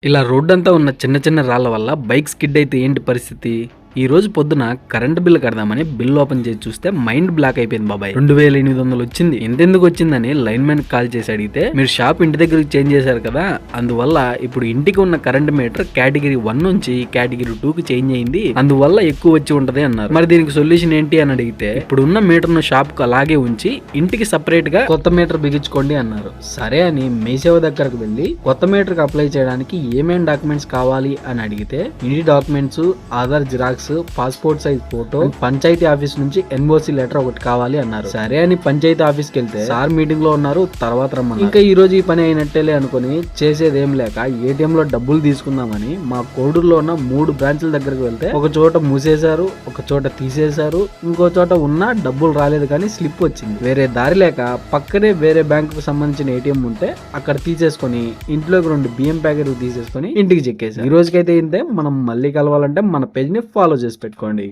ఇలా రోడ్డంతా ఉన్న చిన్న చిన్న రాళ్ల వల్ల బైక్ స్కిడ్ అయితే ఏంటి పరిస్థితి? ఈ రోజు పొద్దున కరెంట్ బిల్ కడదామని బిల్ ఓపెన్ చేసి చూస్తే మైండ్ బ్లాక్ అయిపోయింది బాబాయ్. 2800 వచ్చింది. ఎంతెందుకు వచ్చిందని లైన్ మ్యాన్ కాల్ చేసి అడిగితే, మీరు షాప్ ఇంటి దగ్గరికి చేంజ్ చేశారు కదా, అందువల్ల ఇప్పుడు ఇంటికి ఉన్న కరెంట్ మీటర్ కేటగిరీ 1 నుంచి కేటగిరీ 2 కి చేంజ్ అయింది, అందువల్ల ఎక్కువ వచ్చి ఉంటది అన్నారు. మరి దీనికి సొల్యూషన్ ఏంటి అని అడిగితే, ఇప్పుడు ఉన్న మీటర్ ను షాప్ కు అలాగే ఉంచి ఇంటికి సపరేట్ గా కొత్త మీటర్ బిగించుకోండి అన్నారు. సరే అని మేసేవ దగ్గరకు వెళ్లి కొత్త మీటర్ కి అప్లై చేయడానికి ఏమేం డాక్యుమెంట్స్ కావాలి అని అడిగితే, ఇంటి documents, Aadhaar xerox, passport size photo, panchayati office నుంచి ఎన్ఓసి లెటర్ ఒకటి కావాలి అన్నారు. సరే అని పంచాయతీ ఆఫీస్ కి వెళ్తే సార్ మీటింగ్ లో ఉన్నారు, తర్వాత రమ్మన్నారు. ఇంకా ఈ రోజు ఈ పని అయినట్టేలే అనుకుని చేసేది ఏం లేక ఏటీఎం లో డబ్బులు తీసుకుందామని మా కోడూరులో ఉన్న 3 బ్రాంచ్ల దగ్గరకు వెళ్తే ఒక చోట మూసేశారు, ఒక చోట తీసేశారు, ఇంకో చోట ఉన్నా డబ్బులు రాలేదు కానీ స్లిప్ వచ్చింది. వేరే దారి లేక పక్కనే వేరే బ్యాంకు కు సంబంధించిన ఏటీఎం ఉంటే అక్కడ తీసేసుకొని ఇంట్లోకి 2 బియ్యం ప్యాకెట్లు తీసేసుకొని ఇంటికి చెక్కేసారు. ఈ రోజుకైతే ఇంతే. మనం మళ్ళీ కలవాలంటే మన పేజ్ ని ఫాలో చేసి పెట్టుకోండి.